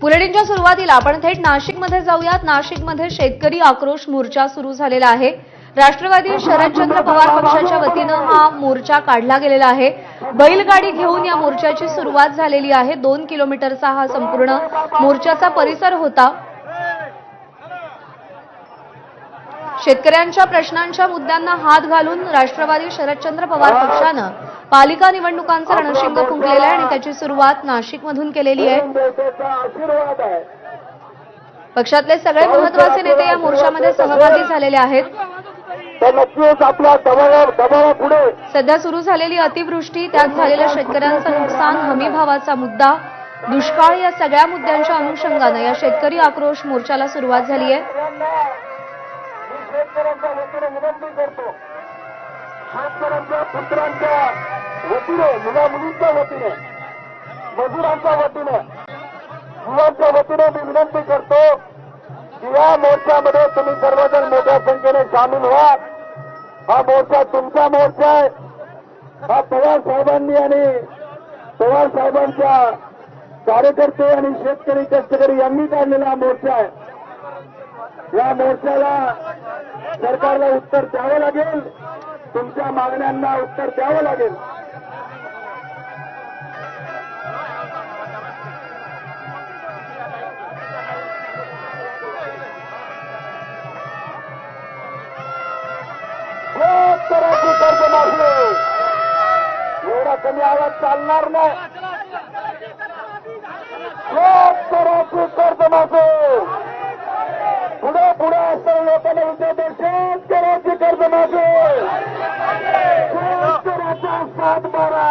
बुलेटिनच्या सुरुवातीला आपण थेट नाशिकमध्ये जाऊयात। नाशिकमध्ये शेतकरी आक्रोश मोर्चा सुरू झालेला आहे। राष्ट्रवादी शरदचंद्र पवार पक्षाच्या वतीनं हा मोर्चा काढला गेलेला आहे। बैलगाडी घेऊन या मोर्चाची सुरुवात झालेली आहे। 2 किलोमीटरचा हा संपूर्ण मोर्चाचा परिसर होता। शेतकऱ्यांच्या प्रश्नांच्या मुद्द्यांना हात घालून राष्ट्रवादी शरदचंद्र पवार पक्षानं पालिका निवडणुकांचं रणशिंग फुंकलेलं आहे आणि त्याची सुरुवात नाशिकमधून केलेली आहे। पक्षातले सगळे महत्त्वाचे नेते या मोर्चामध्ये सहभागी झालेले आहेत। सध्या सुरू झालेली अतिवृष्टी, त्यात झालेल्या शेतकऱ्यांचं नुकसान, हमीभावाचा मुद्दा, दुष्काळ या सगळ्या मुद्द्यांच्या अनुषंगानं या शेतकरी आक्रोश मोर्चाला सुरुवात झाली आहे। शेतकऱ्यांच्या वतीने विनंती करतो, शेतकऱ्यांच्या पुत्रांच्या वतीने, मुला मुलींच्या वतीने, मजुरांच्या वतीने, युवांच्या वतीने मी विनंती करतो की या मोर्चामध्ये तुम्ही सर्वजण मोठ्या संख्येने सामील व्हा। हा मोर्चा तुमचा मोर्चा आहे। हा पवार साहेबांनी आणि पवार साहेबांच्या कार्यकर्ते आणि शेतकरी कष्टकरी यांनी काढलेला मोर्चा आहे। या मोर्चाला सरकारला उत्तर द्यावं लागेल, तुमच्या मागण्यांना उत्तर द्यावं लागेल। शेतकऱ्याची कर्जमाफी, एवढा कमी आवाज चालणार नाही। शेतकऱ्याची कर्जमाफी, पुढे पुढे असणाऱ्या लोकांना विचारते, शेतकऱ्याची कर्जमाफी, शेतकऱ्याचा सातबारा।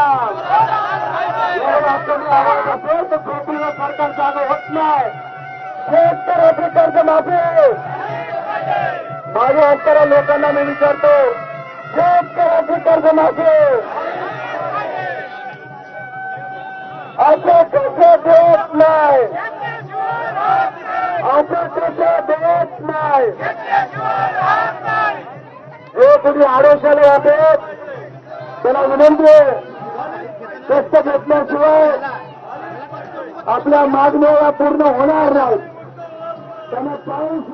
एवढा कमी आवाज असेल तर झोपडीवर सरकार जागा होत नाही। शेतकऱ्याची कर्जमाफी, माझ्या असणाऱ्या लोकांना मी विचारतो, शेतकऱ्याची कर्जमाफी असं कसं देत नाही, असं कसं देत नाही। जे कुणी आडोशाला होते त्याला विनंती आहे, कष्ट घेतल्याशिवाय आपल्या मागण्या पूर्ण होणार नाही। त्यांना पाऊस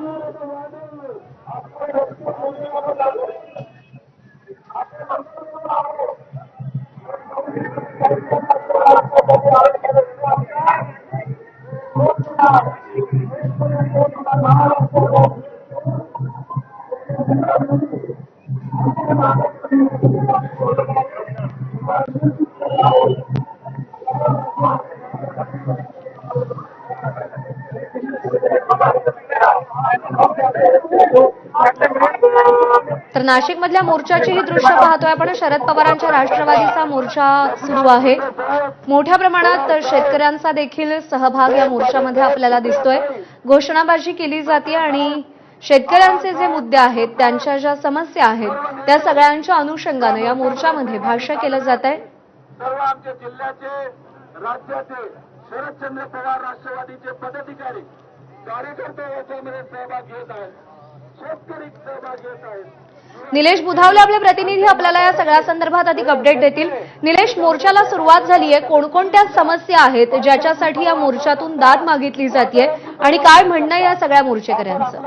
तर नाशिकमधल्या मोर्चाची ही दृश्य पाहतोय आपण। शरद पवारांच्या राष्ट्रवादीचा मोर्चा सुरू आहे। मोठ्या प्रमाणात शेतकऱ्यांचा देखील सहभाग या मोर्चामध्ये आपल्याला दिसतोय। घोषणाबाजी केली जाते आणि शेतकऱ्यांचे जे मुद्दे आहेत, त्यांच्या ज्या समस्या आहेत, त्या सगळ्यांच्या अनुषंगानं या मोर्चामध्ये भाष्य केलं जात आहे। सर्व आमच्या जिल्ह्याचे, राज्याचे शरदचंद्र पवार राष्ट्रवादीचे पदाधिकारी, कार्यकर्ते याच्यामध्ये सहभाग घेत आहेत, शेतकरी सहभाग घेत आहेत। निलेश बुधावले आपले प्रतिनिधी आपल्याला या सगळ्या संदर्भात अधिक अपडेट देतील। निलेश, मोर्चाला सुरुवात झाली आहे, कोणकोणत्या समस्या आहेत ज्याच्यासाठी या मोर्चातून दाद मागितली जाते आणि काय म्हणणं या सगळ्या मोर्चेकऱ्यांचं?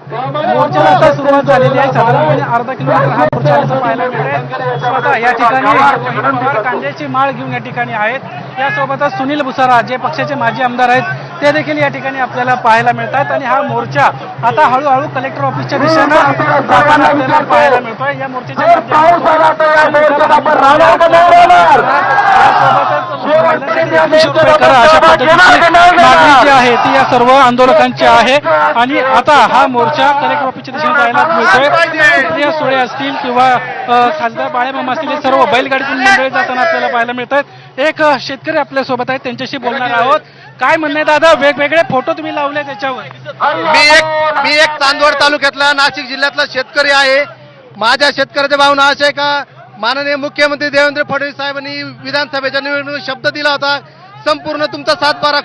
मोर्चाला आता सुरुवात झालेली आहे। साधारणपणे अर्धा किलोमीटर हा मोर्चा असं पाहायला मिळतोय। स्वतः या ठिकाणी कांद्याची माळ घेऊन या ठिकाणी आहेत। यासोबतच सुनील भुसारा जे पक्षाचे माजी आमदार आहेत ते देखील या ठिकाणी आपल्याला पाहायला मिळतात आणि हा मोर्चा आता हळूहळू कलेक्टर ऑफिसच्या दिशेनं जाताना आपल्याला पाहायला मिळतोय। या मोर्चाच्या अशा पद्धतीची मागणी जी आहे ती या सर्व आंदोलकांची आहे आणि आता हा मोर्चा कलेक्टर ऑफिसच्या दिशेने जायला मिळतोय। प्रिया सुळे असतील किंवा खासदार बाळेमामा असतील, हे सर्व बैलगाडीतून मंडळी जाताना आपल्याला पाहायला मिळतात। एक शेतकरी आपल्या सोबत आहेत, त्यांच्याशी बोलणार आहोत। काय म्हणणं आहे दादा, वेगवेगळे फोटो तुम्ही लावले त्याच्यावर? मी एक चांदवड तालुक्यातला, नाशिक जिल्ह्यातला शेतकरी आहे। माझ्या शेतकऱ्याच्या भावना अशा आहे का, माननीय मुख्यमंत्री देवेंद्र फडणवीस साहेबांनी विधानसभेच्या निवडणुकीत शब्द दिला होता, संपूर्ण तुमचा सातबारा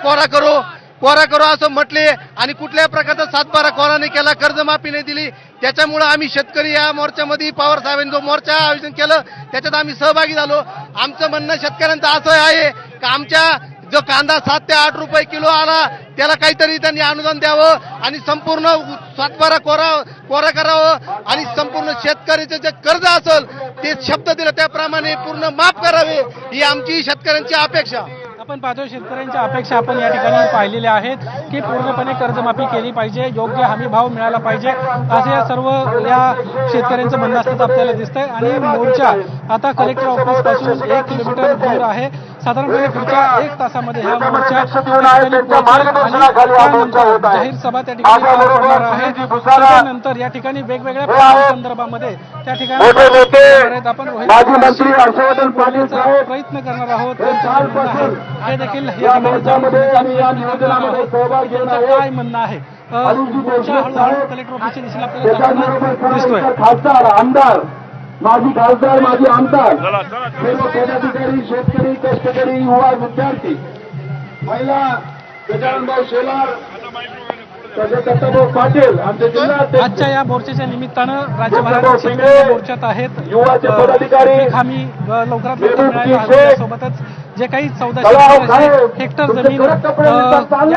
कोरा करू असं म्हटले आणि कुठल्याही प्रकारचा सातबारा कोरा नाही केला, कर्जमाफी नाही दिली। त्याच्यामुळे आम्ही शेतकरी या मोर्चामध्ये पवार साहेबांनी जो मोर्चा आयोजन केलं त्याच्यात आम्ही सहभागी झालो। आमचं म्हणणं शेतकऱ्यांचं असं आहे आमच्या जो कांदा 7 ते 8 रुपये किलो आला त्याला काहीतरी त्यांनी अनुदान द्यावं आणि संपूर्ण सातबारा कोरा करावं आणि संपूर्ण शेतकऱ्याचे जे कर्ज असेल ते शब्द दिले त्याप्रमाणे पूर्ण माफ करावे ही आमची शेतकऱ्यांची अपेक्षा. आपण पाहतो शेतकऱ्यांच्या अपेक्षा आपण या ठिकाणी पाहिलेल्या आहेत की पूर्णपणे कर्जमाफी केली पाहिजे, योग्य हमी भाव मिळाला पाहिजे असे या सर्व या शेतकऱ्यांचं म्हणणं असतं आपल्याला दिसतंय. आणि मोर्चा आता कलेक्टर ऑफिस पासून 1 किलोमीटर दूर आहे. साधारणपणे पुढच्या 1 तासामध्ये हा मोर्चा या ठिकाणी पोहोचेल आणि त्यानंतर जाहीर सभा त्या ठिकाणी पार पडणार आहे. त्यानंतर या ठिकाणी वेगवेगळ्या प्रकल्पांसंदर्भामध्ये त्या ठिकाणी आपण प्रयत्न करणार आहोत. त्यांचं म्हणणं आहे हे देखील या ठिकाणी काय म्हणणं आहे मोर्चा हळूहळू कलेक्टर ऑफिसच्या दिशेला आपल्याला जाताना दिसतोय. खासदार आमदार माजी खासदार माजी आमदार सर्व पदाधिकारी शेतकरी कष्टकरी युवा विद्यार्थी महिला गजाननभाऊ शेलार दत्ताभाऊ पाटील आमचे जिल्हा आजच्या या मोर्चाच्या निमित्तानं राज्यभरात शेतकरी मोर्चात आहेत. युवाचे पदाधिकारी पीक हमी लवकरात लवकर मिळायला हवी यासोबतच जे काही 1400 हेक्टर जमीन या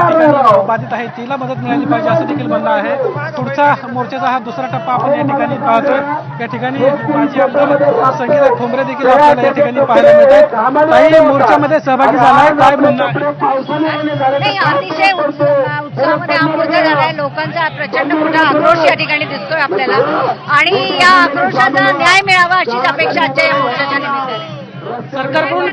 ठिकाणी बाधित आहे तिला मदत मिळाली पाहिजे असं देखील म्हणणं आहे. पुढचा मोर्चाचा हा दुसरा टप्पा आपण या ठिकाणी पाहतोय. या ठिकाणी माजी आमदार संगीता ठोंबरे देखील आपल्याला या ठिकाणी पाहायला मिळतात. काही मोर्चामध्ये सहभागी झालाय, काय म्हणणं आहे? नाही, अतिशय उत्साहामध्ये हा मोर्चा झालाय. लोकांचा प्रचंड मोठा आक्रोश या ठिकाणी दिसतोय आपल्याला आणि या आक्रोशाचा न्याय मिळावा अशीच अपेक्षा आजच्या या मोर्चाच्या निमित्ताने. सरकारकडून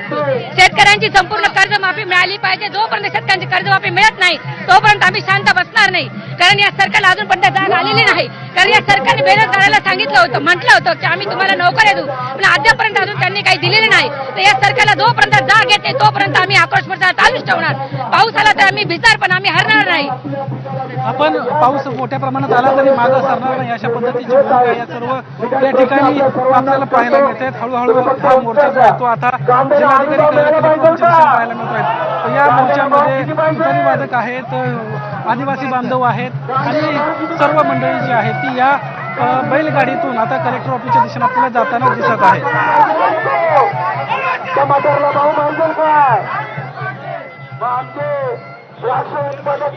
शेतकऱ्यांची संपूर्ण कर्जमाफी मिळाली पाहिजे. जोपर्यंत शेतकऱ्यांची कर्जमाफी मिळत नाही तोपर्यंत आम्ही शांत बसणार नाही. कारण या सरकारला अजूनपर्यंत जाग आलेली नाही. कारण या सरकारने बेरोजगाराला सांगितलं होतं, म्हटलं होतं की आम्ही तुम्हाला नोकऱ्या देऊ, पण अद्यापर्यंत अजून त्यांनी काही दिलेले नाही. तर या सरकारला जोपर्यंत जाग येते तोपर्यंत आम्ही आक्रोश मोर्चा चालूच ठेवणार. पाऊस आला तर आम्ही भिजणार पण आम्ही हरणार नाही. आपण पाऊस मोठ्या प्रमाणात आला तरी मागं सरणार नाही अशा पद्धतीची भूमिका या सर्व या ठिकाणी आपल्याला पाहायला मिळते. हळूहळू हा मोर्चा जो आहे तो आता जिल्हाधिकारी पाहायला मिळतोय. या मोर्चामध्ये तुतारी वादक आहेत, आदिवासी बांधव आहेत आणि सर्व मंडळी जी आहेत ती या बैलगाडीतून आता कलेक्टर ऑफिसच्या दिशेने आपल्याला जाताना दिसत आहे.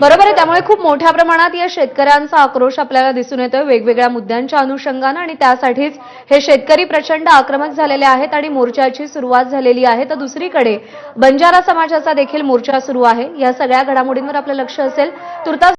बरोबर आहे. त्यामुळे खूप मोठ्या प्रमाणात या शेतकऱ्यांचा आक्रोश आपल्याला दिसून येतोय वेगवेगळ्या मुद्द्यांच्या अनुषंगानं आणि त्यासाठीच हे शेतकरी प्रचंड आक्रमक झालेले आहेत आणि मोर्चाची सुरुवात झालेली आहे. तर दुसरीकडे बंजारा समाजाचा देखील मोर्चा सुरू आहे. या सगळ्या घडामोडींवर आपलं लक्ष असेल. तुर्तास